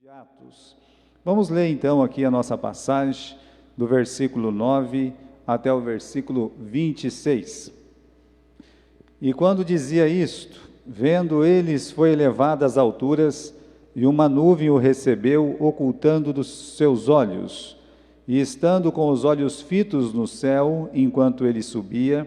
de Atos. Vamos ler então aqui a nossa passagem, do versículo 9 até o versículo 26. E quando dizia isto, vendo eles, foi elevado às alturas, e uma nuvem o recebeu, ocultando dos seus olhos. E estando com os olhos fitos no céu, enquanto ele subia,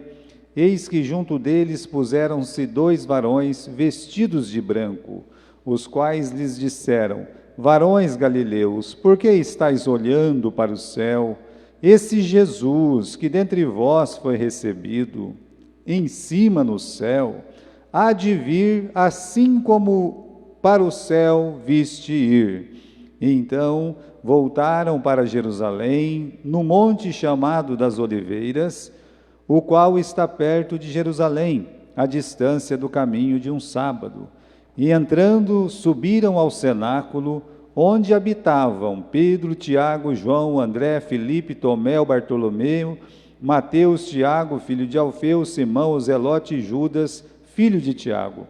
eis que junto deles puseram-se 2 varões vestidos de branco, os quais lhes disseram: varões galileus, por que estáis olhando para o céu? Esse Jesus, que dentre vós foi recebido, em cima no céu, há de vir assim como para o céu viste ir. E então voltaram para Jerusalém, no monte chamado das Oliveiras, o qual está perto de Jerusalém, à distância do caminho de um sábado. E entrando, subiram ao cenáculo, onde habitavam Pedro, Tiago, João, André, Filipe, Tomé, Bartolomeu, Mateus, Tiago, filho de Alfeu, Simão, Zelote e Judas, filho de Tiago.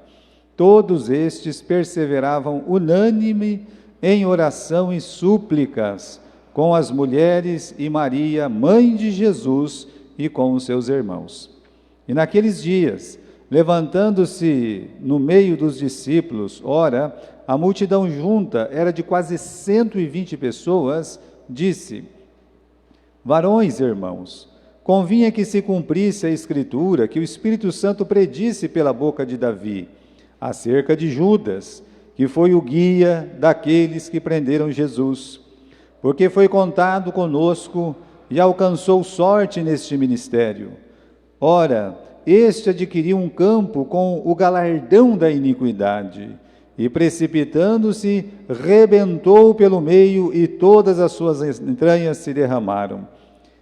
Todos estes perseveravam unânime em oração e súplicas, com as mulheres e Maria, mãe de Jesus, e com os seus irmãos. E naqueles dias, levantando-se no meio dos discípulos, ora, a multidão junta era de quase 120 pessoas, disse: varões, irmãos, convinha que se cumprisse a Escritura, que o Espírito Santo predisse pela boca de Davi, acerca de Judas, que foi o guia daqueles que prenderam Jesus, porque foi contado conosco e alcançou sorte neste ministério. Ora, este adquiriu um campo com o galardão da iniquidade, e precipitando-se, rebentou pelo meio, e todas as suas entranhas se derramaram.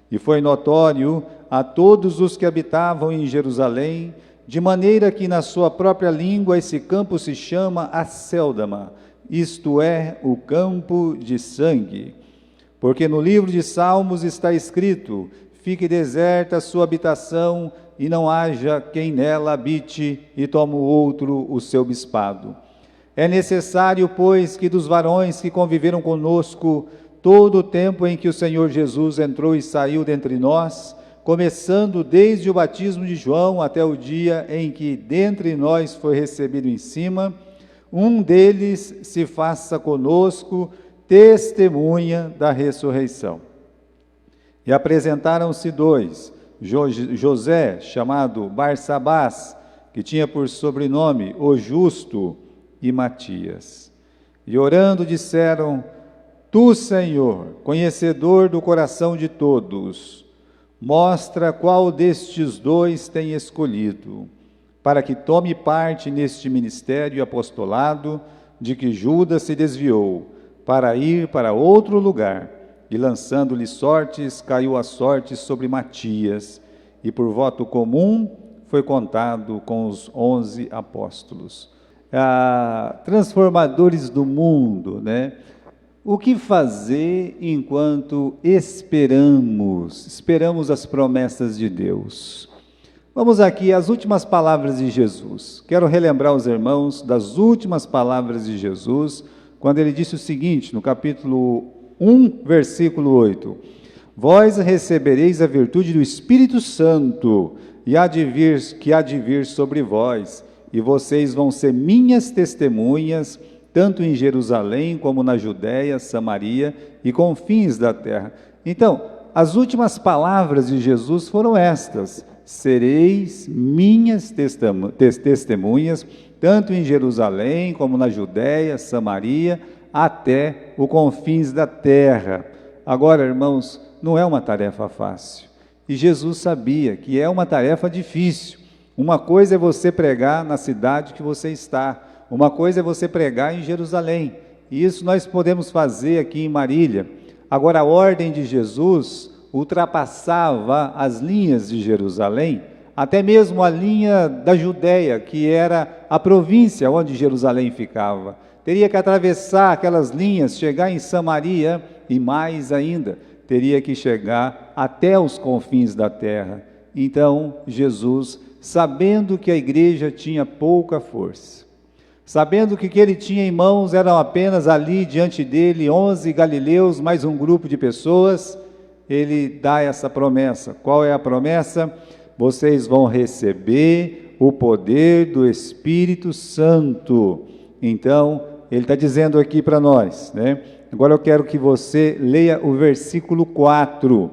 E foi notório a todos os que habitavam em Jerusalém, de maneira que na sua própria língua esse campo se chama Acéldama, isto é, o campo de sangue. Porque no livro de Salmos está escrito: fique deserta a sua habitação, e não haja quem nela habite, e toma o outro o seu bispado. É necessário, pois, que dos varões que conviveram conosco todo o tempo em que o Senhor Jesus entrou e saiu dentre nós, começando desde o batismo de João até o dia em que dentre nós foi recebido em cima, um deles se faça conosco testemunha da ressurreição. E apresentaram-se 2, José, chamado Barsabás, que tinha por sobrenome o Justo, e Matias. E orando disseram: tu, Senhor, conhecedor do coração de todos, mostra qual destes 2 tem escolhido, para que tome parte neste ministério e apostolado, de que Judas se desviou, para ir para outro lugar, e lançando-lhe sortes, caiu a sorte sobre Matias, e por voto comum foi contado com os 11 apóstolos. Transformadores do mundo, né? O que fazer enquanto esperamos as promessas de Deus? Vamos aqui às últimas palavras de Jesus. Quero relembrar os irmãos das últimas palavras de Jesus, quando ele disse o seguinte, no capítulo 1, versículo 8: vós recebereis a virtude do Espírito Santo, e que há de vir sobre vós, e vocês vão ser minhas testemunhas, tanto em Jerusalém como na Judéia, Samaria e confins da terra. Então, as últimas palavras de Jesus foram estas: sereis minhas testemunhas, tanto em Jerusalém como na Judéia, Samaria, até os confins da terra. Agora, irmãos, não é uma tarefa fácil. E Jesus sabia que é uma tarefa difícil. Uma coisa é você pregar na cidade que você está, uma coisa é você pregar em Jerusalém, e isso nós podemos fazer aqui em Marília. Agora, a ordem de Jesus ultrapassava as linhas de Jerusalém, até mesmo a linha da Judéia, que era a província onde Jerusalém ficava. Teria que atravessar aquelas linhas, chegar em Samaria, e mais ainda, teria que chegar até os confins da terra. Então, Jesus, sabendo que a igreja tinha pouca força, Sabendo que o que ele tinha em mãos eram apenas ali diante dele 11 galileus, mais um grupo de pessoas, ele dá essa promessa. Qual é a promessa? Vocês vão receber o poder do Espírito Santo. Então, ele está dizendo aqui para nós, né? Agora eu quero que você leia o versículo 4.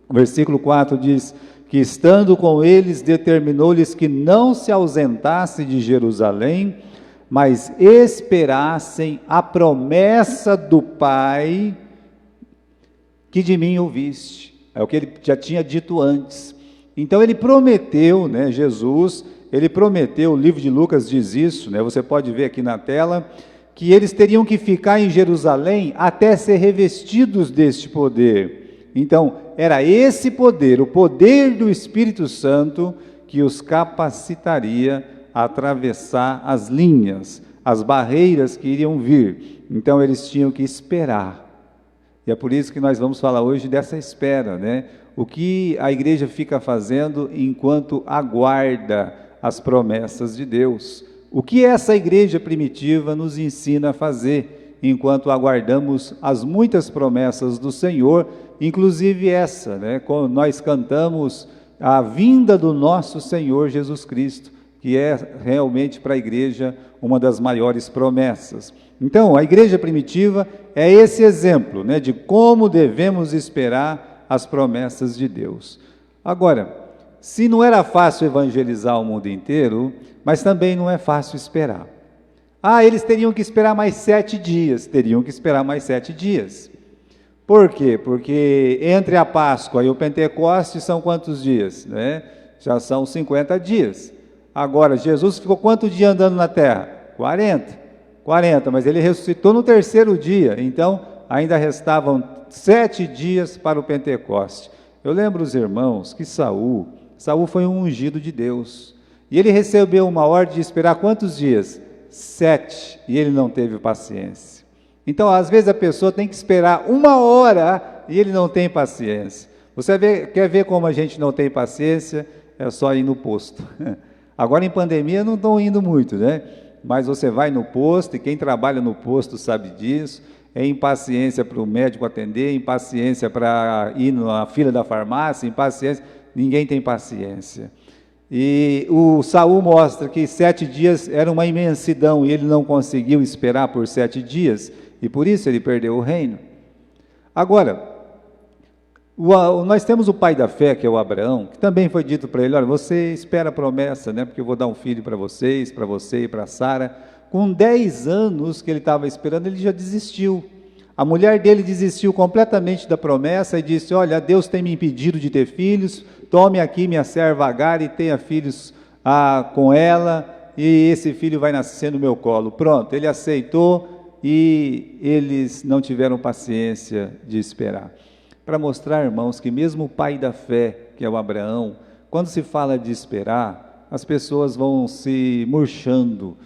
O versículo 4 diz que, estando com eles, determinou-lhes que não se ausentasse de Jerusalém, mas esperassem a promessa do Pai que de mim ouviste. É o que ele já tinha dito antes. Então ele prometeu, né, Jesus, ele prometeu, o livro de Lucas diz isso, né, você pode ver aqui na tela, que eles teriam que ficar em Jerusalém até ser revestidos deste poder. Então, era esse poder, o poder do Espírito Santo, que os capacitaria a atravessar as linhas, as barreiras que iriam vir. Então, eles tinham que esperar. E é por isso que nós vamos falar hoje dessa espera, né? O que a igreja fica fazendo enquanto aguarda as promessas de Deus. O que essa igreja primitiva nos ensina a fazer enquanto aguardamos as muitas promessas do Senhor, inclusive essa, né? Quando nós cantamos a vinda do nosso Senhor Jesus Cristo, que é realmente para a igreja uma das maiores promessas. Então, a igreja primitiva é esse exemplo, né, de como devemos esperar as promessas de Deus. Agora, se não era fácil evangelizar o mundo inteiro, mas também não é fácil esperar. Eles teriam que esperar mais 7 dias. Teriam que esperar mais 7 dias. Por quê? Porque entre a Páscoa e o Pentecostes são quantos dias? Né? Já são 50 dias. Agora, Jesus ficou quanto dia andando na terra? 40, mas ele ressuscitou no 3º dia. Então, ainda restavam 7 dias para o Pentecoste. Eu lembro os irmãos que Saul foi um ungido de Deus. E ele recebeu uma ordem de esperar quantos dias? 7. E ele não teve paciência. Então, às vezes a pessoa tem que esperar 1 hora e ele não tem paciência. Quer ver como a gente não tem paciência? É só ir no posto. Agora em pandemia não estão indo muito, né? Mas você vai no posto, e quem trabalha no posto sabe disso, é impaciência para o médico atender, impaciência para ir na fila da farmácia, impaciência, ninguém tem paciência. E o Saul mostra que 7 dias era uma imensidão, e ele não conseguiu esperar por 7 dias, e por isso ele perdeu o reino. Agora, nós temos o pai da fé, que é o Abraão, que também foi dito para ele, olha, você espera a promessa, né, porque eu vou dar um filho para vocês, para você e para Sara. Com 10 anos que ele estava esperando, ele já desistiu. A mulher dele desistiu completamente da promessa e disse, olha, Deus tem me impedido de ter filhos, tome aqui minha serva Agar e tenha filhos com ela, e esse filho vai nascer no meu colo. Pronto, ele aceitou e eles não tiveram paciência de esperar. Para mostrar, irmãos, que mesmo o pai da fé, que é o Abraão, quando se fala de esperar, as pessoas vão se murchando.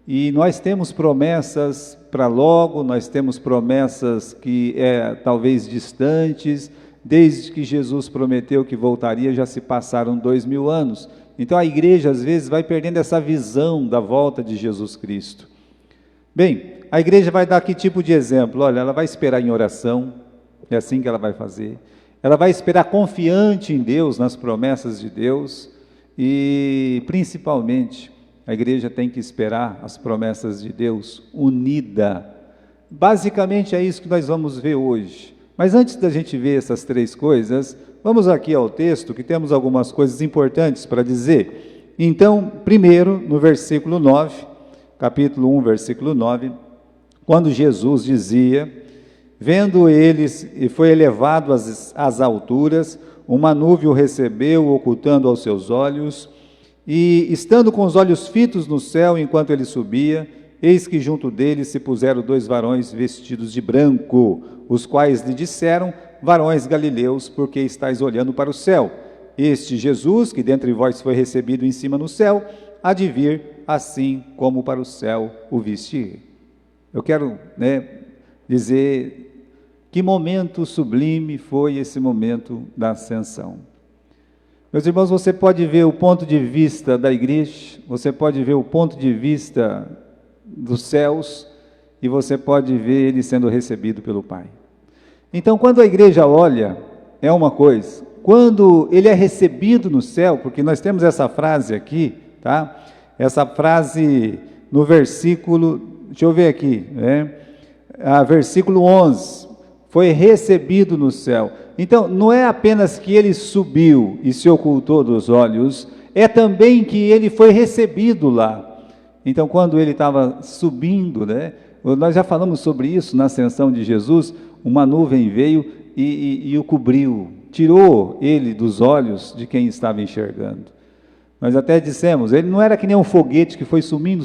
E nós temos promessas para logo, nós temos promessas que talvez distantes, desde que Jesus prometeu que voltaria, já se passaram 2000 anos. Então a igreja às vezes vai perdendo essa visão da volta de Jesus Cristo. Bem, a igreja vai dar que tipo de exemplo? Olha, ela vai esperar em oração, é assim que ela vai fazer. Ela vai esperar confiante em Deus, nas promessas de Deus, e principalmente a igreja tem que esperar as promessas de Deus unida. Basicamente é isso que nós vamos ver hoje. Mas antes da gente ver essas 3 coisas, vamos aqui ao texto, que temos algumas coisas importantes para dizer. Então, primeiro, no versículo 9, capítulo 1, versículo 9, quando Jesus dizia, vendo eles, e foi elevado às alturas, uma nuvem o recebeu, ocultando aos seus olhos, e estando com os olhos fitos no céu, enquanto ele subia, eis que junto dele se puseram 2 varões vestidos de branco, os quais lhe disseram, varões galileus, porque estáis olhando para o céu? Este Jesus, que dentre vós foi recebido em cima no céu, há de vir, assim como para o céu o viste ir. Eu quero, dizer que momento sublime foi esse momento da ascensão. Meus irmãos, você pode ver o ponto de vista da igreja, você pode ver o ponto de vista dos céus, e você pode ver ele sendo recebido pelo Pai. Então, quando a igreja olha, é uma coisa. Quando ele é recebido no céu, porque nós temos essa frase aqui, tá? Essa frase no versículo, deixa eu ver aqui, né? Versículo 11, foi recebido no céu. Então, não é apenas que ele subiu e se ocultou dos olhos, é também que ele foi recebido lá. Então, quando ele estava subindo, né? Nós já falamos sobre isso na ascensão de Jesus, uma nuvem veio e o cobriu, tirou ele dos olhos de quem estava enxergando. Nós até dissemos, ele não era que nem um foguete que foi sumindo,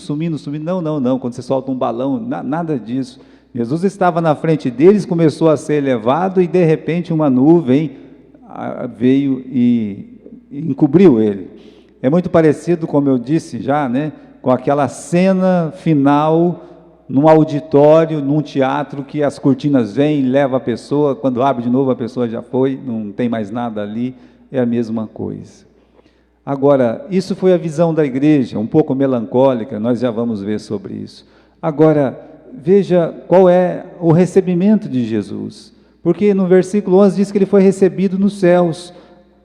não, quando você solta um balão, nada disso. Jesus estava na frente deles, começou a ser elevado e de repente uma nuvem veio e encobriu ele. É muito parecido, como eu disse já, né, com aquela cena final num auditório, num teatro, que as cortinas vêm e levam a pessoa, quando abre de novo a pessoa já foi, não tem mais nada ali, é a mesma coisa. Agora, isso foi a visão da igreja, um pouco melancólica, nós já vamos ver sobre isso. Agora, veja qual é o recebimento de Jesus, porque no versículo 11 diz que ele foi recebido nos céus.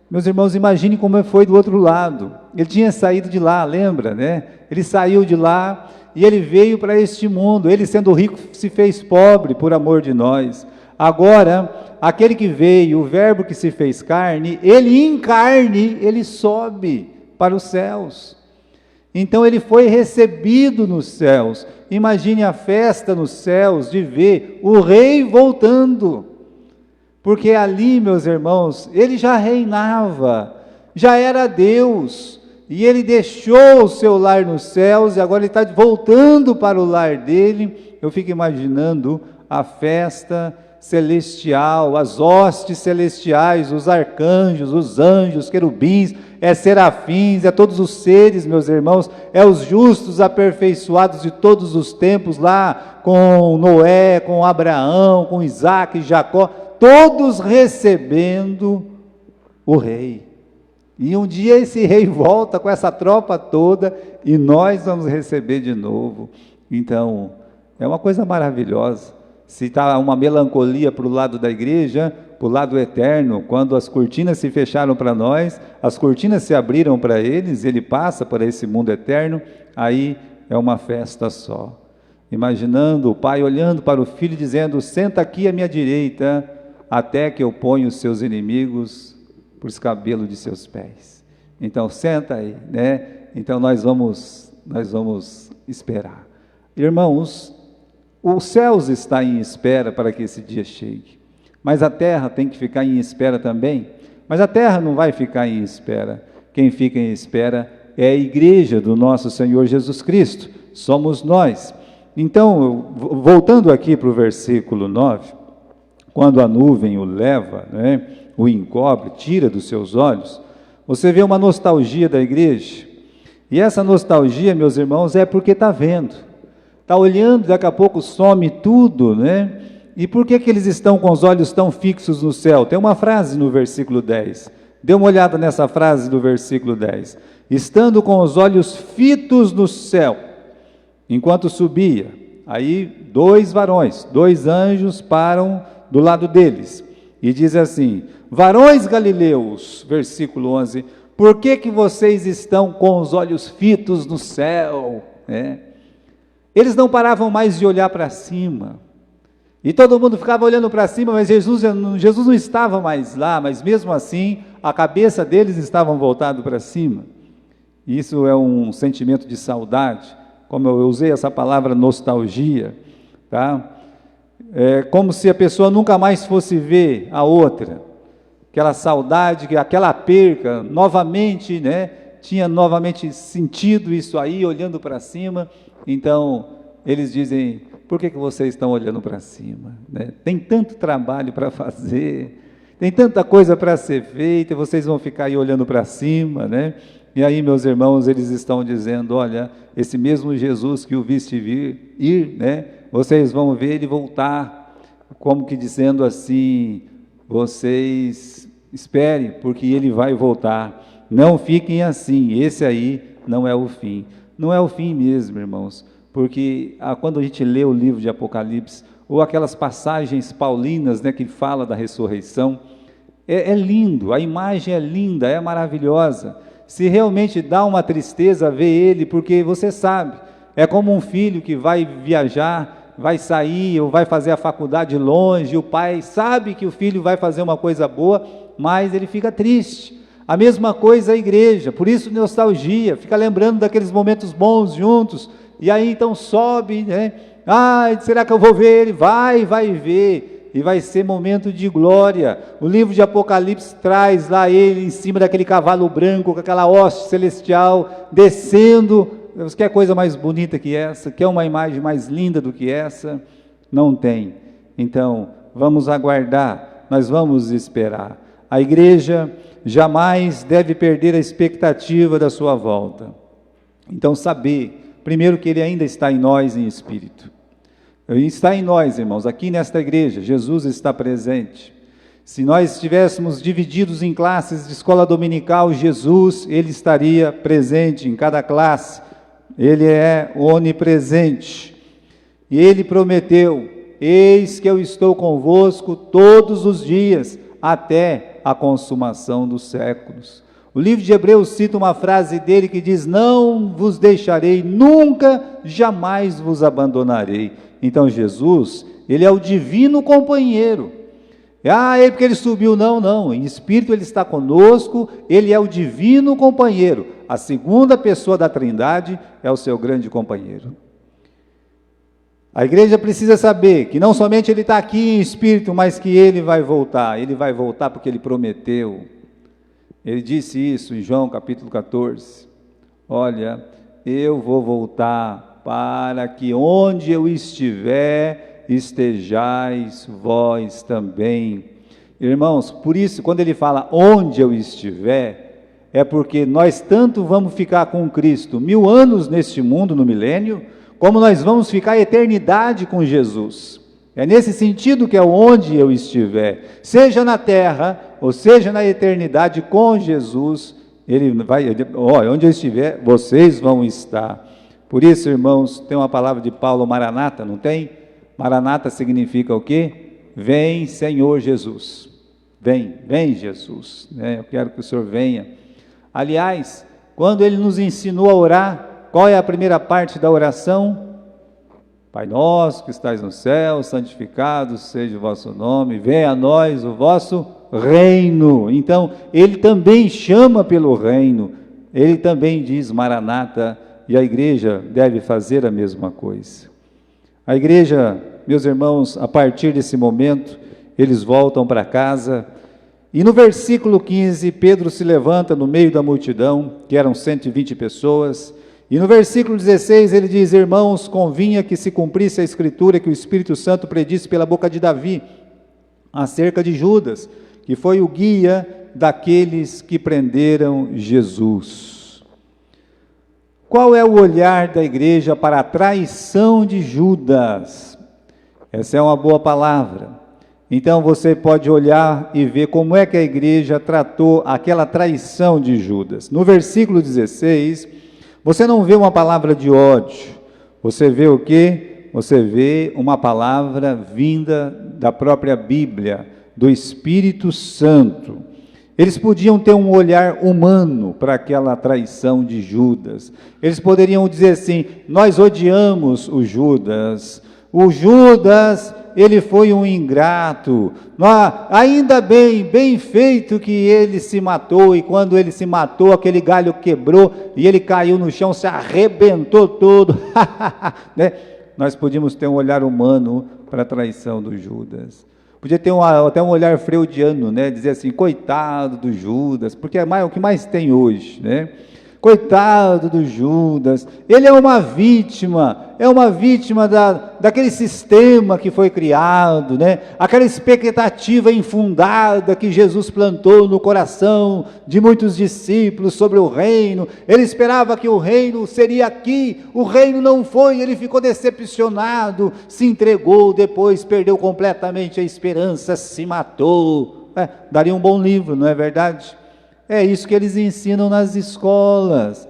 Meus irmãos, imagine como foi do outro lado. Ele tinha saído de lá, lembra, né? Ele saiu de lá e ele veio para este mundo. Ele, sendo rico, se fez pobre por amor de nós. Agora, aquele que veio, o verbo que se fez carne, ele em carne, ele sobe para os céus. Então ele foi recebido nos céus. Imagine a festa nos céus de ver o rei voltando. Porque ali, meus irmãos, ele já reinava, já era Deus, e ele deixou o seu lar nos céus, e agora ele está voltando para o lar dele. Eu fico imaginando a festa celestial, as hostes celestiais, os arcanjos, os anjos, querubins, serafins, todos os seres, meus irmãos, os justos aperfeiçoados de todos os tempos, lá com Noé, com Abraão, com Isaac e Jacó, todos recebendo o rei. E um dia esse rei volta com essa tropa toda e nós vamos receber de novo. Então, é uma coisa maravilhosa. Se está uma melancolia para o lado da igreja, para o lado eterno, quando as cortinas se fecharam para nós, as cortinas se abriram para eles, ele passa para esse mundo eterno, aí é uma festa só. Imaginando o pai olhando para o filho dizendo, senta aqui à minha direita, até que eu ponha os seus inimigos por escabelo de seus pés. Então, senta aí, né? Então, nós vamos esperar. Irmãos, os céus está em espera para que esse dia chegue. Mas a terra tem que ficar em espera também. Mas a terra não vai ficar em espera. Quem fica em espera é a igreja do nosso Senhor Jesus Cristo. Somos nós. Então, voltando aqui para o versículo 9, quando a nuvem o leva, né, o encobre, tira dos seus olhos, você vê uma nostalgia da igreja. E essa nostalgia, meus irmãos, é porque está vendo. Está olhando, daqui a pouco some tudo, né? E por que eles estão com os olhos tão fixos no céu? Tem uma frase no versículo 10. Dê uma olhada nessa frase do versículo 10. Estando com os olhos fitos no céu, enquanto subia, aí 2 varões, 2 anjos param do lado deles, e diz assim, varões galileus, versículo 11, por que vocês estão com os olhos fitos no céu? Eles não paravam mais de olhar para cima, e todo mundo ficava olhando para cima, mas Jesus não estava mais lá, mas mesmo assim, a cabeça deles estava voltada para cima. Isso é um sentimento de saudade, como eu usei essa palavra nostalgia, tá? É como se a pessoa nunca mais fosse ver a outra, aquela saudade, aquela perca, novamente, né? Tinha novamente sentido isso aí, olhando para cima. Então, eles dizem, por que vocês estão olhando para cima? Né? Tem tanto trabalho para fazer, tem tanta coisa para ser feita, e vocês vão ficar aí olhando para cima, né? E aí, meus irmãos, eles estão dizendo, olha, esse mesmo Jesus que o viste ir, né? Vocês vão ver ele voltar, como que dizendo assim, vocês esperem, porque ele vai voltar, não fiquem assim, esse aí não é o fim. Não é o fim mesmo, irmãos, porque quando a gente lê o livro de Apocalipse, ou aquelas passagens paulinas, né, que fala da ressurreição, é lindo, a imagem é linda, é maravilhosa. Se realmente dá uma tristeza ver ele, porque você sabe, é como um filho que vai viajar, vai sair ou vai fazer a faculdade longe, e o pai sabe que o filho vai fazer uma coisa boa, mas ele fica triste. A mesma coisa a igreja, por isso nostalgia, fica lembrando daqueles momentos bons juntos, e aí então sobe, né? Será que eu vou ver ele? Vai ver, e vai ser momento de glória. O livro de Apocalipse traz lá ele em cima daquele cavalo branco, com aquela hoste celestial, descendo. Você quer coisa mais bonita que essa? Quer uma imagem mais linda do que essa? Não tem. Então, vamos aguardar, nós vamos esperar. A igreja jamais deve perder a expectativa da sua volta. Então, saber, primeiro, que ele ainda está em nós em espírito. Ele está em nós, irmãos, aqui nesta igreja, Jesus está presente. Se nós estivéssemos divididos em classes de escola dominical, Jesus, ele estaria presente em cada classe. Ele é onipresente. E ele prometeu: eis que eu estou convosco todos os dias, até a consumação dos séculos. O livro de Hebreus cita uma frase dele que diz: não vos deixarei, nunca, jamais vos abandonarei. Então Jesus, ele é o divino companheiro. Porque ele subiu, não, em espírito ele está conosco, ele é o divino companheiro. A segunda pessoa da Trindade é o seu grande companheiro. A igreja precisa saber que não somente ele está aqui em espírito, mas que ele vai voltar porque ele prometeu. Ele disse isso em João capítulo 14, olha, eu vou voltar para que onde eu estiver, estejais vós também. Irmãos, por isso quando ele fala onde eu estiver, é porque nós tanto vamos ficar com Cristo 1000 anos neste mundo, no milênio, como nós vamos ficar a eternidade com Jesus. É nesse sentido que é onde eu estiver, seja na terra, ou seja na eternidade com Jesus, onde eu estiver, vocês vão estar. Por isso, irmãos, tem uma palavra de Paulo, Maranata, não tem? Maranata significa o quê? Vem, Senhor Jesus. Vem Jesus, né? Eu quero que o Senhor venha. Aliás, quando ele nos ensinou a orar, qual é a primeira parte da oração? Pai nosso que estais no céu, santificado seja o vosso nome, venha a nós o vosso reino. Então, ele também chama pelo reino, ele também diz Maranata, e a igreja deve fazer a mesma coisa. A igreja, meus irmãos, a partir desse momento, eles voltam para casa, e no versículo 15, Pedro se levanta no meio da multidão, que eram 120 pessoas, e no versículo 16 ele diz: irmãos, convinha que se cumprisse a escritura que o Espírito Santo predisse pela boca de Davi, acerca de Judas, que foi o guia daqueles que prenderam Jesus. Qual é o olhar da igreja para a traição de Judas? Essa é uma boa palavra. Então você pode olhar e ver como é que a igreja tratou aquela traição de Judas. No versículo 16, você não vê uma palavra de ódio, você vê o quê? Você vê uma palavra vinda da própria Bíblia, do Espírito Santo. Eles podiam ter um olhar humano para aquela traição de Judas. Eles poderiam dizer assim: nós odiamos o Judas, ele foi um ingrato, ainda bem feito que ele se matou, e quando ele se matou, aquele galho quebrou, e ele caiu no chão, se arrebentou todo, né? Nós podíamos ter um olhar humano para a traição do Judas, podia ter até um olhar freudiano, né? Dizer assim, coitado do Judas, porque é o que mais tem hoje, né? Coitado do Judas, ele é uma vítima daquele sistema que foi criado, né? Aquela expectativa infundada que Jesus plantou no coração de muitos discípulos sobre o reino. Ele esperava que o reino seria aqui, o reino não foi, ele ficou decepcionado, se entregou, depois perdeu completamente a esperança, se matou. Daria um bom livro, não é verdade? É isso que eles ensinam nas escolas.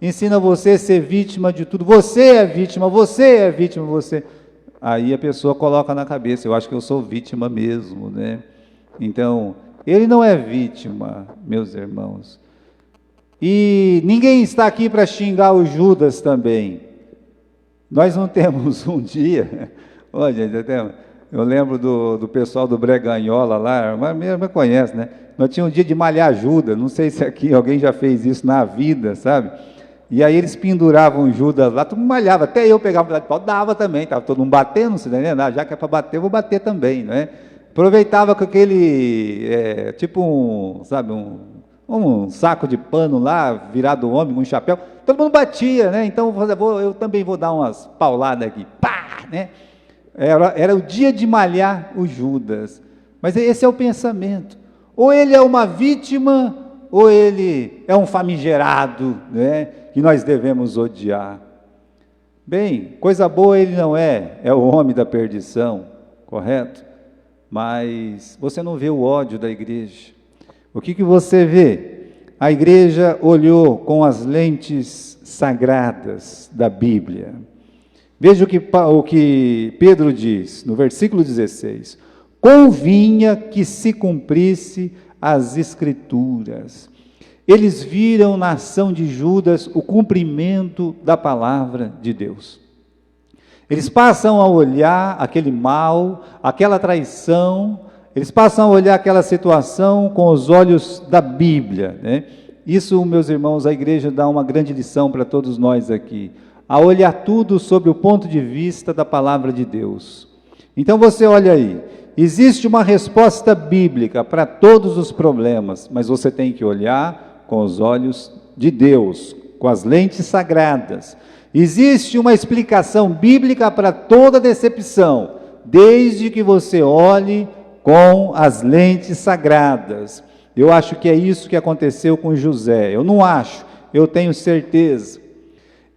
ensina você a ser vítima de tudo. Você é vítima, você é vítima, você. Aí a pessoa coloca na cabeça, eu acho que eu sou vítima mesmo, né? Então, ele não é vítima, meus irmãos. E ninguém está aqui para xingar o Judas também. Nós não temos um dia, olha, eu lembro do pessoal do Breganhola lá, mas mesmo conhece, né? Nós tínhamos um dia de malhar Judas, não sei se aqui alguém já fez isso na vida, sabe? E aí eles penduravam Judas lá, todo mundo malhava, até eu pegava um pedaço de pau, dava também, estava todo mundo batendo, não se entendendo, já que é para bater, eu vou bater também, não é? Aproveitava com aquele, tipo sabe, um saco de pano lá, virado homem, com um chapéu, todo mundo batia, né? Então eu também vou dar umas pauladas aqui, pá, né? Era o dia de malhar o Judas, mas esse é o pensamento, ou ele é uma vítima, ou ele é um famigerado, né? Que nós devemos odiar. Bem, coisa boa ele não é o homem da perdição, correto? Mas você não vê o ódio da igreja. O que você vê? A igreja olhou com as lentes sagradas da Bíblia. Veja o que Pedro diz no versículo 16: convinha que se cumprisse as Escrituras. Eles viram na ação de Judas o cumprimento da palavra de Deus. Eles passam a olhar aquele mal, aquela traição, eles passam a olhar aquela situação com os olhos da Bíblia, né? Isso, meus irmãos, a igreja dá uma grande lição para todos nós aqui, a olhar tudo sobre o ponto de vista da palavra de Deus. Então você olha aí, existe uma resposta bíblica para todos os problemas, mas você tem que olhar com os olhos de Deus, com as lentes sagradas. Existe uma explicação bíblica para toda decepção, desde que você olhe com as lentes sagradas. Eu acho que é isso que aconteceu com José. Eu não acho, eu tenho certeza.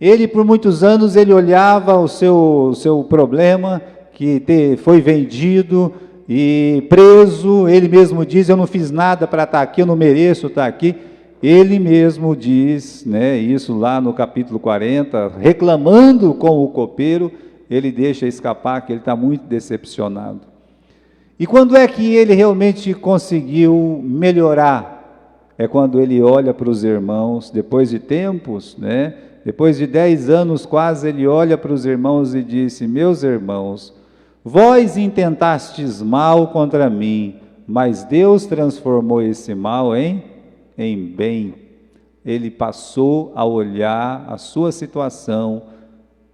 Ele, por muitos anos, ele olhava o seu problema, que foi vendido e preso. Ele mesmo diz, eu não fiz nada para estar aqui, eu não mereço estar aqui. Ele mesmo diz, né, isso lá no capítulo 40, reclamando com o copeiro, ele deixa escapar que ele está muito decepcionado. E quando é que ele realmente conseguiu melhorar? É quando ele olha para os irmãos, depois de tempos, né, depois de 10 anos quase, ele olha para os irmãos e disse, meus irmãos, vós intentastes mal contra mim, mas Deus transformou esse mal em bem. Ele passou a olhar a sua situação,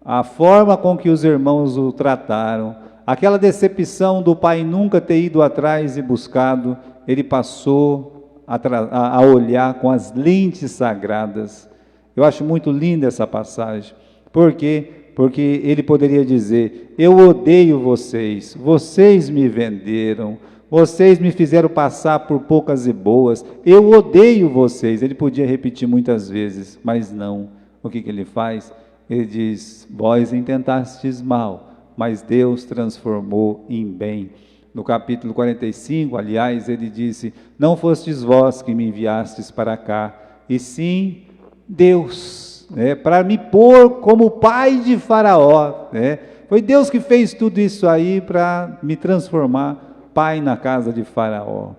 a forma com que os irmãos o trataram, aquela decepção do pai nunca ter ido atrás e buscado, ele passou a olhar com as lentes sagradas. Eu acho muito linda essa passagem. Por quê? Porque ele poderia dizer, eu odeio vocês, vocês me venderam, vocês me fizeram passar por poucas e boas, eu odeio vocês. Ele podia repetir muitas vezes, mas não. O que ele faz? Ele diz, vós intentastes mal, mas Deus transformou em bem. No capítulo 45, aliás, ele disse, não fostes vós que me enviastes para cá, e sim Deus, né, para me pôr como pai de Faraó, né? Foi Deus que fez tudo isso aí para me transformar pai na casa de Faraó.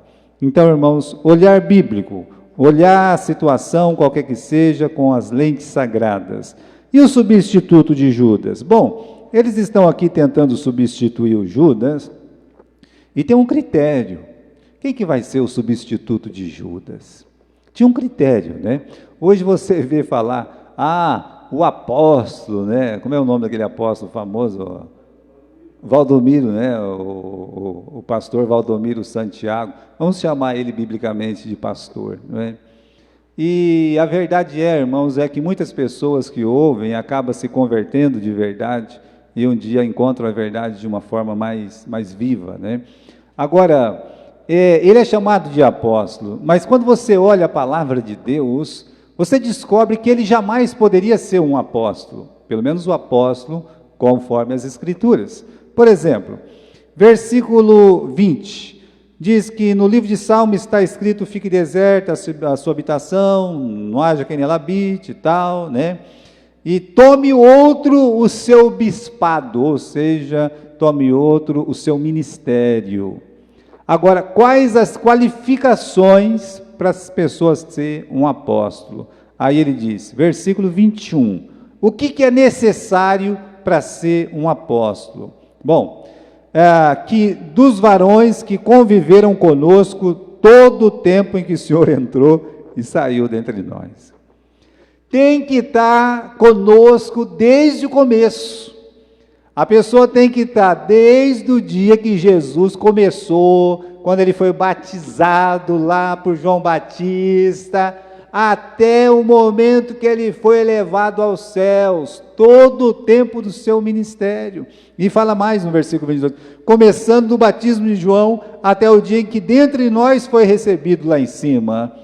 Então, irmãos, olhar bíblico, olhar a situação, qualquer que seja, com as lentes sagradas. E o substituto de Judas? Bom, eles estão aqui tentando substituir o Judas, e tem um critério. Quem que vai ser o substituto de Judas? Tinha um critério, né? Hoje você vê falar, o apóstolo, né? Como é o nome daquele apóstolo famoso? Valdomiro, né? O pastor Valdomiro Santiago, vamos chamar ele biblicamente de pastor, não é? E a verdade irmãos, é que muitas pessoas que ouvem acabam se convertendo de verdade e um dia encontram a verdade de uma forma mais viva, né? Agora, ele é chamado de apóstolo, mas quando você olha a palavra de Deus, você descobre que ele jamais poderia ser um apóstolo, pelo menos o apóstolo conforme as Escrituras. Por exemplo, versículo 20, Diz que no livro de Salmos está escrito: fique deserta a sua habitação, não haja quem nela habite e tal, né? E tome outro o seu bispado, ou seja, tome outro o seu ministério. Agora, quais as qualificações para as pessoas ser um apóstolo? Aí ele diz, versículo 21, o que é necessário para ser um apóstolo? Bom, que dos varões que conviveram conosco todo o tempo em que o Senhor entrou e saiu dentre nós. Tem que estar conosco desde o começo. A pessoa tem que estar desde o dia que Jesus começou, quando ele foi batizado lá por João Batista, até o momento que ele foi elevado aos céus, todo o tempo do seu ministério. E fala mais no versículo 22, começando do batismo de João, até o dia em que dentre nós foi recebido lá em cima.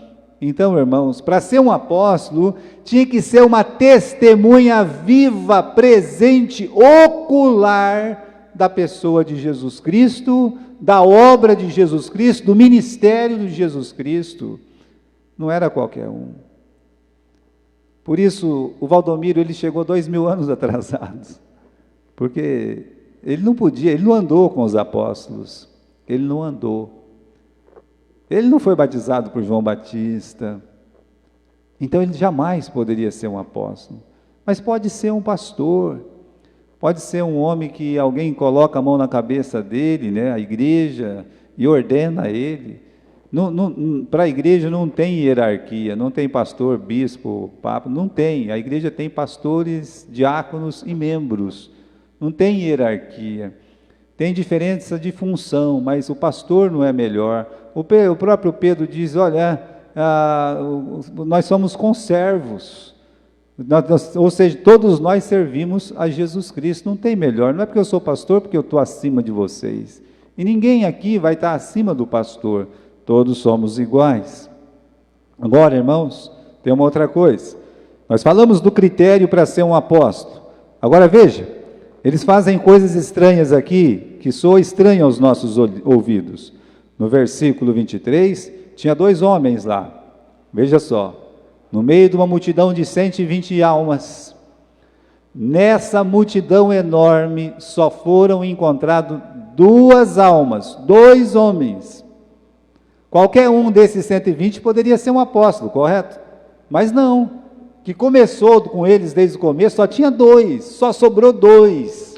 Então, irmãos, para ser um apóstolo, tinha que ser uma testemunha viva, presente, ocular da pessoa de Jesus Cristo, da obra de Jesus Cristo, do ministério de Jesus Cristo. Não era qualquer um. Por isso, o Valdomiro, ele chegou 2000 anos atrasados, porque ele não podia, ele não andou com os apóstolos, ele não andou. Ele não foi batizado por João Batista, então ele jamais poderia ser um apóstolo, mas pode ser um pastor, pode ser um homem que alguém coloca a mão na cabeça dele, né, a igreja, e ordena ele. Para a igreja não tem hierarquia, não tem pastor, bispo, papa, não tem. A igreja tem pastores, diáconos e membros, não tem hierarquia. Tem diferença de função, mas o pastor não é melhor. O próprio Pedro diz, olha, nós somos conservos, ou seja, todos nós servimos a Jesus Cristo, não tem melhor. Não é porque eu sou pastor, porque eu estou acima de vocês. E ninguém aqui vai estar acima do pastor, todos somos iguais. Agora, irmãos, tem uma outra coisa. Nós falamos do critério para ser um apóstolo. Agora veja, eles fazem coisas estranhas aqui, que soam estranhas aos nossos ouvidos. No versículo 23, tinha 2 homens lá, veja só, no meio de uma multidão de 120 almas. Nessa multidão enorme, só foram encontrados 2 almas, 2 homens. Qualquer um desses 120 poderia ser um apóstolo, correto? Mas não, que começou com eles desde o começo, só tinha 2, só sobrou 2.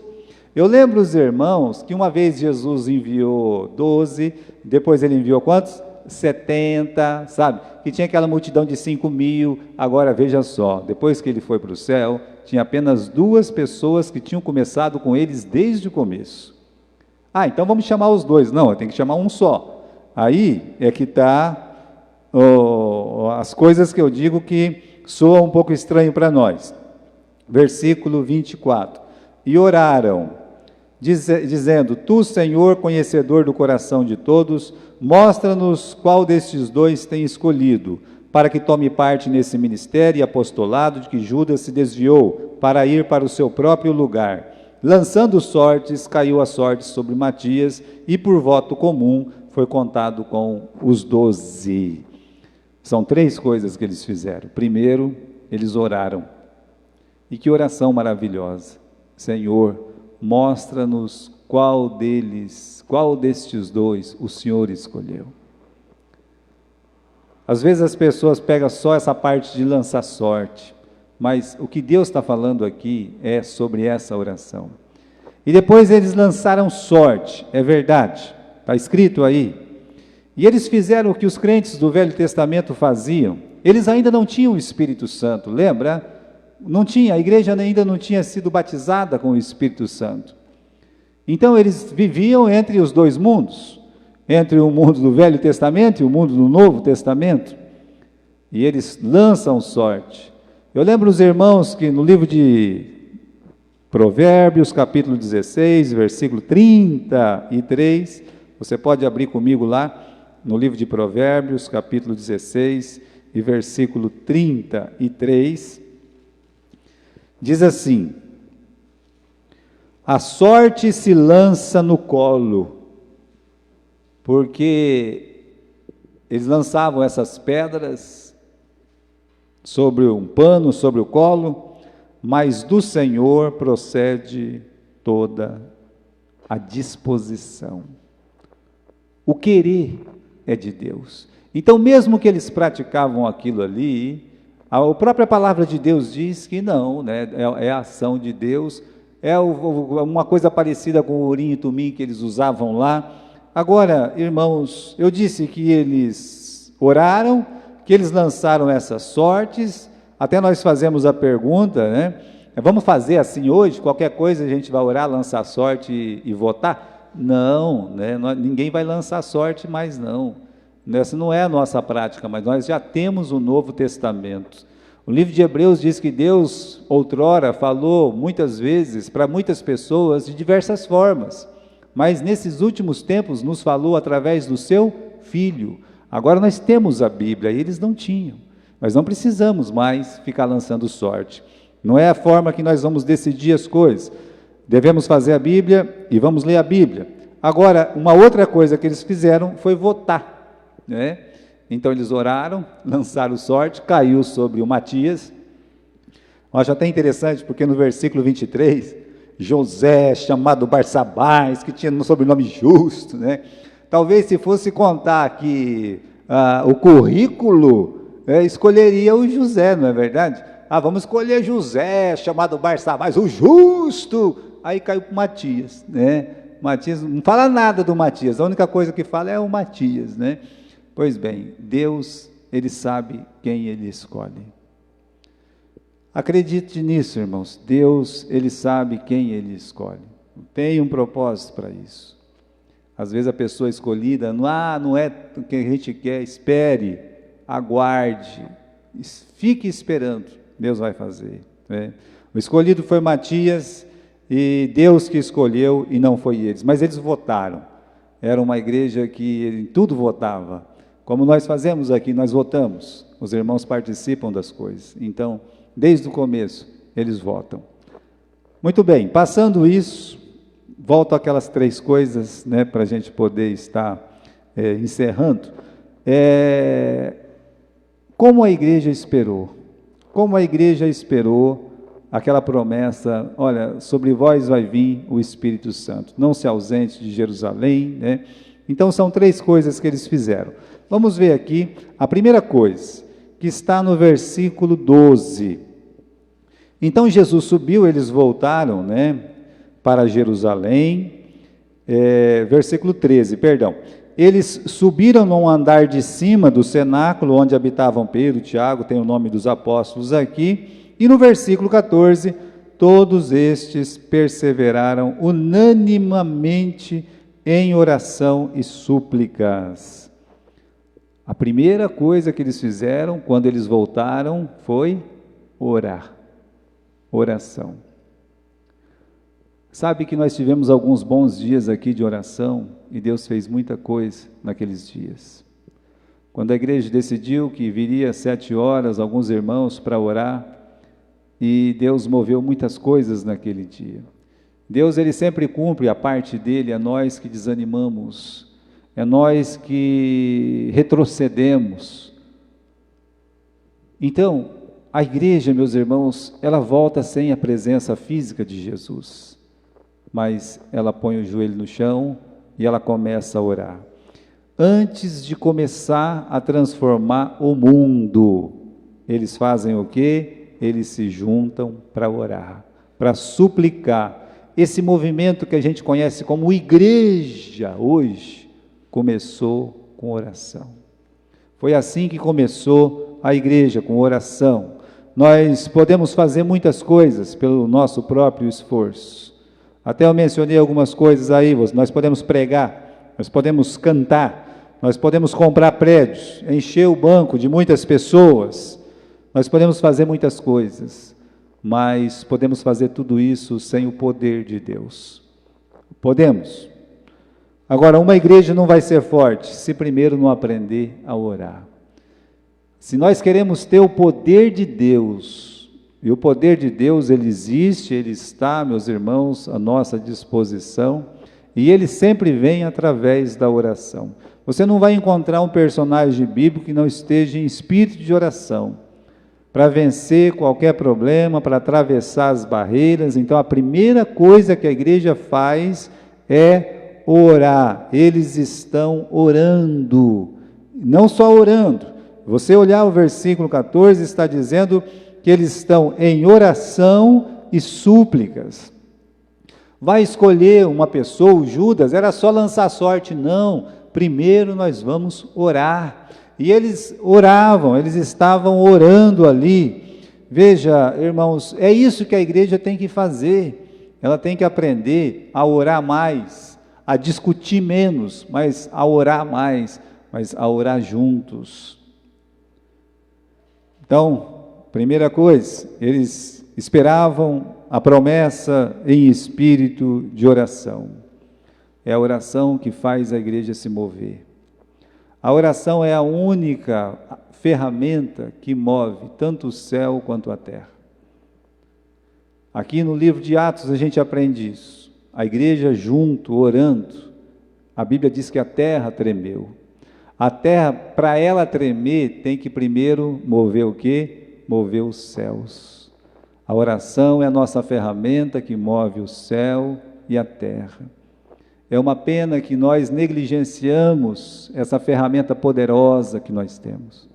Eu lembro os irmãos que uma vez Jesus enviou 12, depois ele enviou quantos? 70, sabe? Que tinha aquela multidão de 5.000, agora veja só, depois que ele foi para o céu, tinha apenas 2 pessoas que tinham começado com eles desde o começo. Então vamos chamar os 2, não, tem que chamar um só. Aí é que está as coisas que eu digo que soam um pouco estranho para nós. Versículo 24, e oraram, dizendo, tu, Senhor, conhecedor do coração de todos, mostra-nos qual destes 2 tem escolhido, para que tome parte nesse ministério e apostolado de que Judas se desviou, para ir para o seu próprio lugar. Lançando sortes, caiu a sorte sobre Matias, e por voto comum foi contado com os 12. São 3 coisas que eles fizeram. Primeiro, eles oraram. E que oração maravilhosa. Senhor, mostra-nos qual destes 2 o Senhor escolheu. Às vezes as pessoas pegam só essa parte de lançar sorte, mas o que Deus está falando aqui é sobre essa oração. E depois eles lançaram sorte, é verdade, está escrito aí. E eles fizeram o que os crentes do Velho Testamento faziam. Eles ainda não tinham o Espírito Santo, lembra? Não tinha, a igreja ainda não tinha sido batizada com o Espírito Santo. Então eles viviam entre os 2 mundos, entre o mundo do Velho Testamento e o mundo do Novo Testamento. E eles lançam sorte. Eu lembro os irmãos que no livro de Provérbios, capítulo 16, versículo 33, você pode abrir comigo lá, no livro de Provérbios, capítulo 16, e versículo 33, diz assim, a sorte se lança no colo, porque eles lançavam essas pedras sobre um pano, sobre o colo, mas do Senhor procede toda a disposição. O querer é de Deus. Então, mesmo que eles praticavam aquilo ali, a própria palavra de Deus diz que não, né? É a ação de Deus, uma coisa parecida com o urim e tumim que eles usavam lá. Agora, irmãos, eu disse que eles oraram, que eles lançaram essas sortes, até nós fazemos a pergunta, né? Vamos fazer assim hoje, qualquer coisa a gente vai orar, lançar sorte e votar? Não, né? Ninguém vai lançar sorte mais não. Essa não é a nossa prática, mas nós já temos o Novo Testamento. O livro de Hebreus diz que Deus, outrora, falou muitas vezes para muitas pessoas de diversas formas, mas nesses últimos tempos nos falou através do seu Filho. Agora nós temos a Bíblia, e eles não tinham. Nós não precisamos mais ficar lançando sorte. Não é a forma que nós vamos decidir as coisas. Devemos fazer a Bíblia e vamos ler a Bíblia. Agora, uma outra coisa que eles fizeram foi votar, né? Então eles oraram, lançaram sorte, caiu sobre o Matias. Eu acho até interessante, porque no versículo 23, José, chamado Barsabás, que tinha um sobrenome justo, né? Talvez se fosse contar aqui o currículo, escolheria o José, não é verdade? Vamos escolher José, chamado Barsabás, o justo. Aí caiu para o Matias, né? Matias, não fala nada do Matias, a única coisa que fala é o Matias, né? Pois bem, Deus, Ele sabe quem Ele escolhe. Acredite nisso, irmãos. Deus, Ele sabe quem Ele escolhe. Tem um propósito para isso. Às vezes a pessoa escolhida, não é o que a gente quer, espere, aguarde, fique esperando, Deus vai fazer, né? O escolhido foi Matias, e Deus que escolheu, e não foi eles, mas eles votaram. Era uma igreja que em tudo votava, como nós fazemos aqui, nós votamos, os irmãos participam das coisas, então, desde o começo, eles votam. Muito bem, passando isso, volto àquelas 3 coisas, né, para a gente poder estar encerrando. Como a igreja esperou? Como a igreja esperou aquela promessa, olha, sobre vós vai vir o Espírito Santo, não se ausente de Jerusalém, né? Então são 3 coisas que eles fizeram. Vamos ver aqui, a primeira coisa, que está no versículo 12. Então Jesus subiu, eles voltaram, né, para Jerusalém, versículo 13, perdão. Eles subiram num andar de cima do cenáculo, onde habitavam Pedro, Tiago, tem o nome dos apóstolos aqui, e no versículo 14, todos estes perseveraram unanimemente em oração e súplicas. A primeira coisa que eles fizeram quando eles voltaram foi orar. Oração. Sabe que nós tivemos alguns bons dias aqui de oração e Deus fez muita coisa naqueles dias. Quando a igreja decidiu que viria às 7 horas alguns irmãos para orar, e Deus moveu muitas coisas naquele dia. Deus, Ele sempre cumpre a parte dEle, é nós que desanimamos, é nós que retrocedemos. Então, a igreja, meus irmãos, ela volta sem a presença física de Jesus, mas ela põe o joelho no chão e ela começa a orar. Antes de começar a transformar o mundo, eles fazem o quê? Eles se juntam para orar, para suplicar. Esse movimento que a gente conhece como igreja hoje, começou com oração. Foi assim que começou a igreja, com oração. Nós podemos fazer muitas coisas pelo nosso próprio esforço. Até eu mencionei algumas coisas aí, nós podemos pregar, nós podemos cantar, nós podemos comprar prédios, encher o banco de muitas pessoas, nós podemos fazer muitas coisas, mas podemos fazer tudo isso sem o poder de Deus. Podemos. Agora, uma igreja não vai ser forte se primeiro não aprender a orar. Se nós queremos ter o poder de Deus, e o poder de Deus, ele existe, ele está, meus irmãos, à nossa disposição, E ele sempre vem através da oração. Você não vai encontrar um personagem bíblico que não esteja em espírito de oração, para vencer qualquer problema, para atravessar as barreiras. Então, a primeira coisa que a igreja faz é orar. Eles estão orando, não só orando. Você olhar o versículo 14, está dizendo que eles estão em oração e súplicas. Vai escolher uma pessoa, o Judas, era só lançar sorte? Não, primeiro nós vamos orar. E eles oravam, eles estavam orando ali. Veja, irmãos, é isso que a igreja tem que fazer. Ela tem que aprender a orar mais, a discutir menos, mas a orar mais, mas a orar juntos. Então, primeira coisa, eles esperavam a promessa em espírito de oração. É a oração que faz a igreja se mover. A oração é a única ferramenta que move tanto o céu quanto a terra. Aqui no livro de Atos a gente aprende isso. A igreja junto, orando, a Bíblia diz que a terra tremeu. A terra, para ela tremer, tem que primeiro mover o quê? Mover os céus. A oração é a nossa ferramenta que move o céu e a terra. É uma pena que nós negligenciamos essa ferramenta poderosa que nós temos.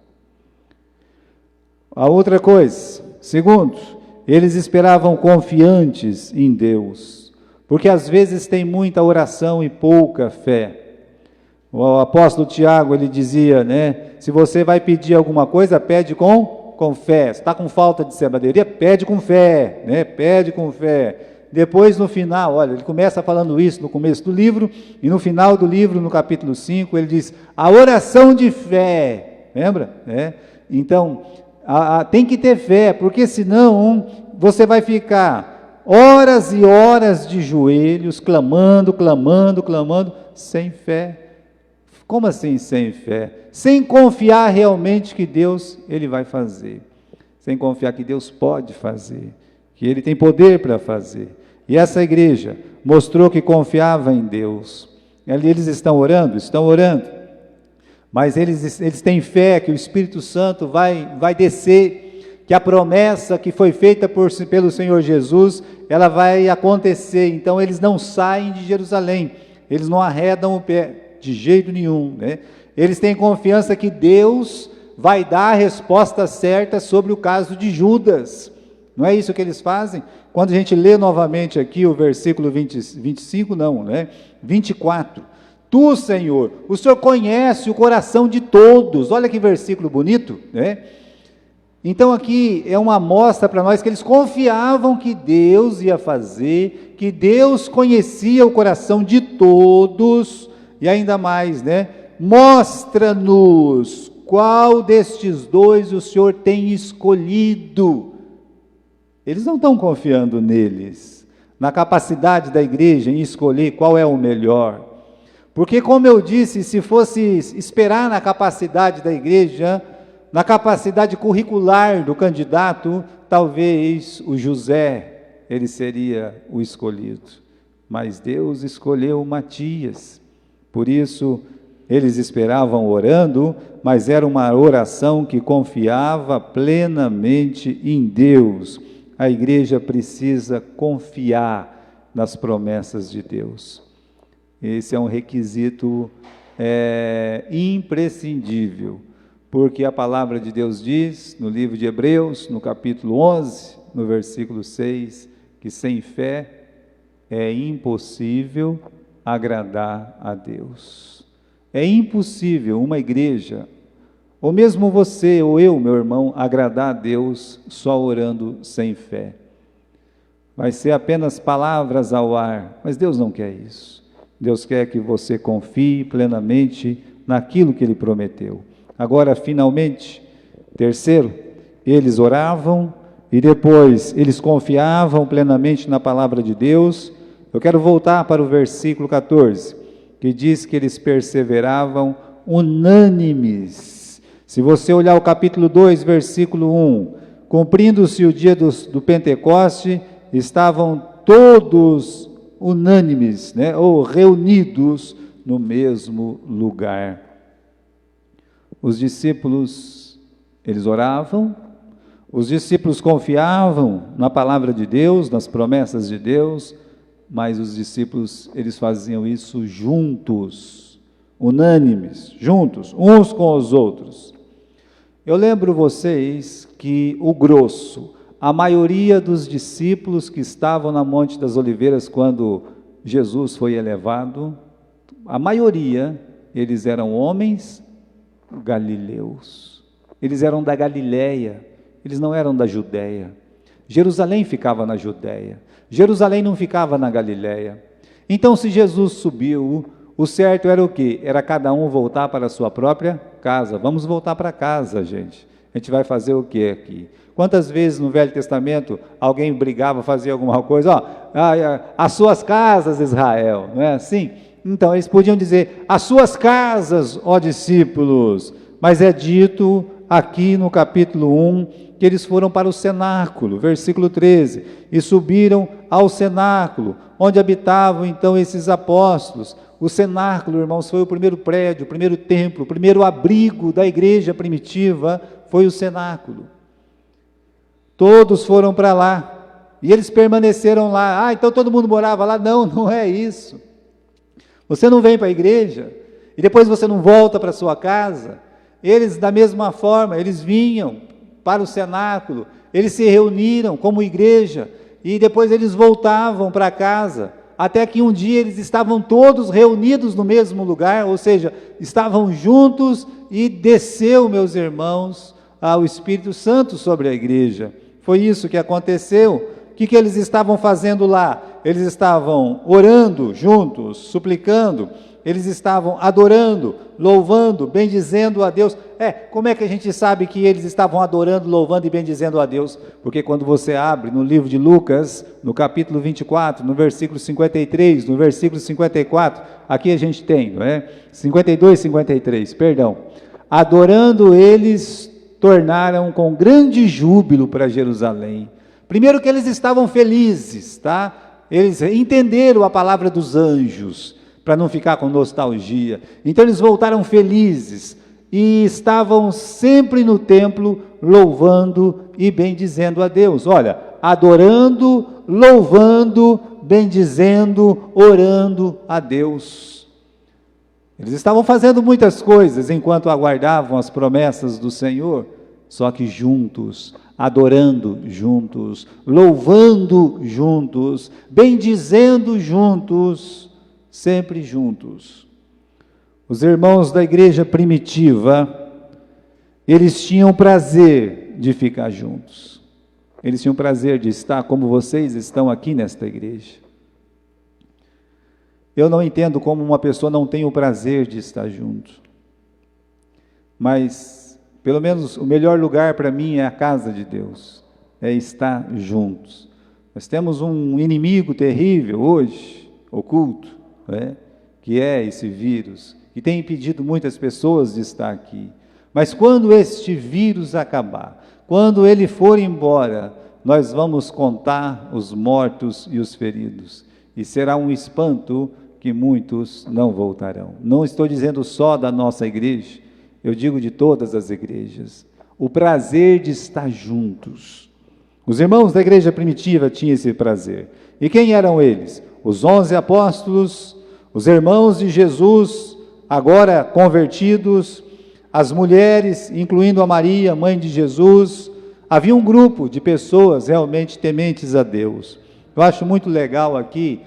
A outra coisa, segundo, eles esperavam confiantes em Deus, porque às vezes tem muita oração e pouca fé. O apóstolo Tiago, ele dizia, se você vai pedir alguma coisa, pede com fé. Se está com falta de sabedoria, pede com fé, pede com fé. Depois no final, olha, ele começa falando isso no começo do livro, e no final do livro, no capítulo 5, ele diz, a oração de fé, lembra? Então, tem que ter fé, porque senão você vai ficar horas e horas de joelhos, clamando, sem fé. Como assim sem fé? Sem confiar realmente que Deus, Ele vai fazer. Sem confiar que Deus pode fazer, que Ele tem poder para fazer. E essa igreja mostrou que confiava em Deus. Ali eles estão orando, mas eles têm fé que o Espírito Santo vai descer, que a promessa que foi feita pelo Senhor Jesus, ela vai acontecer. Então eles não saem de Jerusalém, eles não arredam o pé, de jeito nenhum, Eles têm confiança que Deus vai dar a resposta certa sobre o caso de Judas. Não é isso que eles fazem? Quando a gente lê novamente aqui o versículo 25, 24. Tu, Senhor, o Senhor conhece o coração de todos. Olha que versículo bonito, Então aqui é uma amostra para nós que eles confiavam que Deus ia fazer, que Deus conhecia o coração de todos. E ainda mais, mostra-nos qual destes dois o Senhor tem escolhido. Eles não estão confiando neles, na capacidade da igreja em escolher qual é o melhor. Porque, como eu disse, se fosse esperar na capacidade da igreja, na capacidade curricular do candidato, talvez o José, ele seria o escolhido. Mas Deus escolheu Matias. Por isso, eles esperavam orando, mas era uma oração que confiava plenamente em Deus. A igreja precisa confiar nas promessas de Deus. Esse é um requisito imprescindível, porque a palavra de Deus diz, no livro de Hebreus, no capítulo 11, no versículo 6, que sem fé é impossível agradar a Deus. É impossível uma igreja, ou mesmo você ou eu, meu irmão, agradar a Deus só orando sem fé. Vai ser apenas palavras ao ar, mas Deus não quer isso. Deus quer que você confie plenamente naquilo que Ele prometeu. Agora, finalmente, terceiro, eles oravam e depois eles confiavam plenamente na palavra de Deus. Eu quero voltar para o versículo 14, que diz que eles perseveravam unânimes. Se você olhar o capítulo 2, versículo 1, cumprindo-se o dia do Pentecoste, estavam todos unânimes, né, ou reunidos no mesmo lugar. Os discípulos, eles oravam, os discípulos confiavam na palavra de Deus, nas promessas de Deus, mas os discípulos, eles faziam isso juntos, unânimes, juntos, uns com os outros. Eu lembro vocês que o grosso, a maioria dos discípulos que estavam na Monte das Oliveiras quando Jesus foi elevado, a maioria, eles eram homens galileus, eles eram da Galileia, eles não eram da Judéia. Jerusalém ficava na Judéia, Jerusalém não ficava na Galileia. Então, se Jesus subiu, o certo era o quê? Era cada um voltar para a sua própria casa. Vamos voltar para casa, gente. A gente vai fazer o quê aqui? Quantas vezes no Velho Testamento alguém brigava, fazia alguma coisa? As suas casas, Israel, não é assim? Então, eles podiam dizer, as suas casas, ó discípulos, mas é dito aqui no capítulo 1, que eles foram para o cenáculo, versículo 13, e subiram ao cenáculo, onde habitavam então esses apóstolos. O cenáculo, irmãos, foi o primeiro prédio, o primeiro templo, o primeiro abrigo da igreja primitiva, foi o cenáculo. Todos foram para lá, e eles permaneceram lá. Então todo mundo morava lá? Não, não é isso. Você não vem para a igreja, e depois você não volta para a sua casa. Eles, da mesma forma, eles vinham para o cenáculo, eles se reuniram como igreja, e depois eles voltavam para casa, até que um dia eles estavam todos reunidos no mesmo lugar, ou seja, estavam juntos, e desceu, meus irmãos, o Espírito Santo sobre a igreja. Foi isso que aconteceu. O que eles estavam fazendo lá? Eles estavam orando juntos, suplicando, eles estavam adorando, louvando, bendizendo a Deus. Como é que a gente sabe que eles estavam adorando, louvando e bendizendo a Deus? Porque quando você abre no livro de Lucas, no capítulo 24, no versículo 53, no versículo 54, aqui a gente tem, não é? 52, 53, perdão. Adorando eles, tornaram com grande júbilo para Jerusalém. Primeiro que eles estavam felizes, tá? Eles entenderam a palavra dos anjos, para não ficar com nostalgia. Então eles voltaram felizes, e estavam sempre no templo, louvando e bendizendo a Deus. Olha, adorando, louvando, bendizendo, orando a Deus. Eles estavam fazendo muitas coisas, enquanto aguardavam as promessas do Senhor, só que juntos, adorando juntos, louvando juntos, bendizendo juntos, sempre juntos. Os irmãos da igreja primitiva, eles tinham prazer de ficar juntos. Eles tinham prazer de estar como vocês estão aqui nesta igreja. Eu não entendo como uma pessoa não tem o prazer de estar junto. Mas, pelo menos, o melhor lugar para mim é a casa de Deus. É estar juntos. Nós temos um inimigo terrível hoje, oculto, que é esse vírus, que tem impedido muitas pessoas de estar aqui. Mas quando este vírus acabar, quando ele for embora, nós vamos contar os mortos e os feridos, e será um espanto que muitos não voltarão. Não estou dizendo só da nossa igreja, eu digo de todas as igrejas. O prazer de estar juntos. Os irmãos da igreja primitiva tinham esse prazer. E quem eram eles? Os 11 apóstolos, os irmãos de Jesus, agora convertidos, as mulheres, incluindo a Maria, mãe de Jesus. Havia um grupo de pessoas realmente tementes a Deus. Eu acho muito legal aqui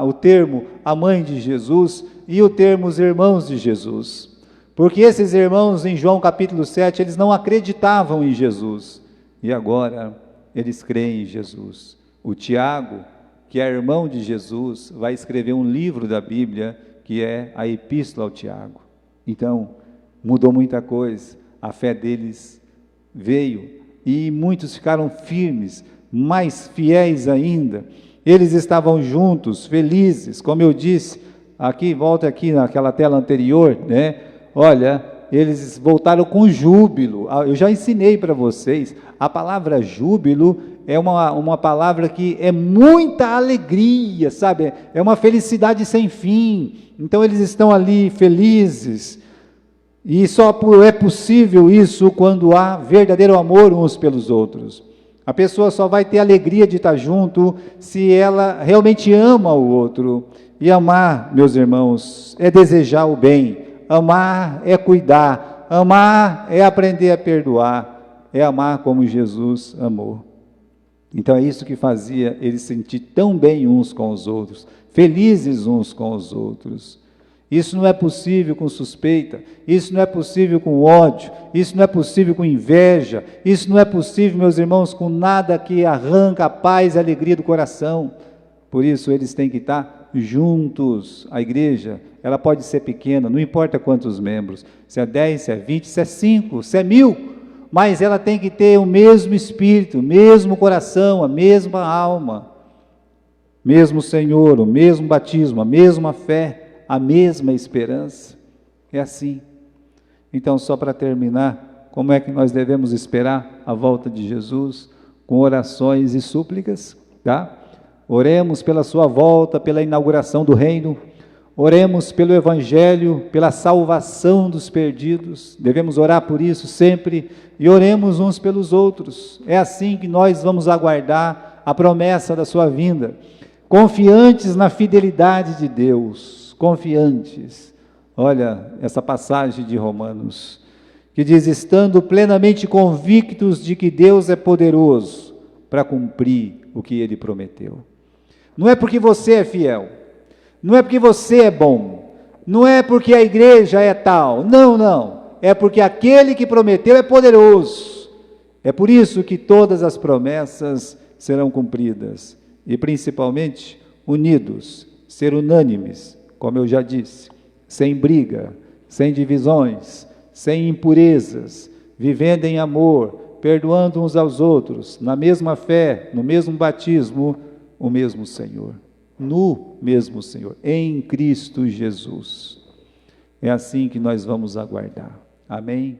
o termo a mãe de Jesus e o termo os irmãos de Jesus. Porque esses irmãos, em João capítulo 7, eles não acreditavam em Jesus. E agora eles creem em Jesus. O Tiago, que é irmão de Jesus, vai escrever um livro da Bíblia, que é a Epístola ao Tiago. Então, mudou muita coisa, a fé deles veio, e muitos ficaram firmes, mais fiéis ainda. Eles estavam juntos, felizes, como eu disse, volta aqui naquela tela anterior, olha, eles voltaram com júbilo. Eu já ensinei para vocês, a palavra júbilo é uma palavra que é muita alegria, sabe? É uma felicidade sem fim. Então eles estão ali felizes, e só é possível isso quando há verdadeiro amor uns pelos outros. A pessoa só vai ter alegria de estar junto se ela realmente ama o outro. E amar, meus irmãos, é desejar o bem, amar é cuidar, amar é aprender a perdoar, é amar como Jesus amou. Então é isso que fazia eles sentir tão bem uns com os outros, felizes uns com os outros. Isso não é possível com suspeita, isso não é possível com ódio, isso não é possível com inveja, isso não é possível, meus irmãos, com nada que arranca a paz e a alegria do coração. Por isso eles têm que estar juntos. A igreja, ela pode ser pequena, não importa quantos membros, se é 10, se é 20, se é 5, se é 1000, mas ela tem que ter o mesmo espírito, o mesmo coração, a mesma alma, mesmo Senhor, o mesmo batismo, a mesma fé, a mesma esperança. É assim. Então, só para terminar, como é que nós devemos esperar a volta de Jesus? Com orações e súplicas, tá? Oremos pela sua volta, pela inauguração do reino, oremos pelo evangelho, pela salvação dos perdidos, devemos orar por isso sempre, e oremos uns pelos outros. É assim que nós vamos aguardar a promessa da sua vinda, confiantes na fidelidade de Deus, confiantes. Olha essa passagem de Romanos, que diz: estando plenamente convictos de que Deus é poderoso para cumprir o que Ele prometeu. Não é porque você é fiel, não é porque você é bom, não é porque a igreja é tal, não, é porque aquele que prometeu é poderoso. É por isso que todas as promessas serão cumpridas, e principalmente unidos, ser unânimes, como eu já disse, sem briga, sem divisões, sem impurezas, vivendo em amor, perdoando uns aos outros, na mesma fé, no mesmo batismo, o mesmo Senhor, no mesmo Senhor, em Cristo Jesus. É assim que nós vamos aguardar. Amém?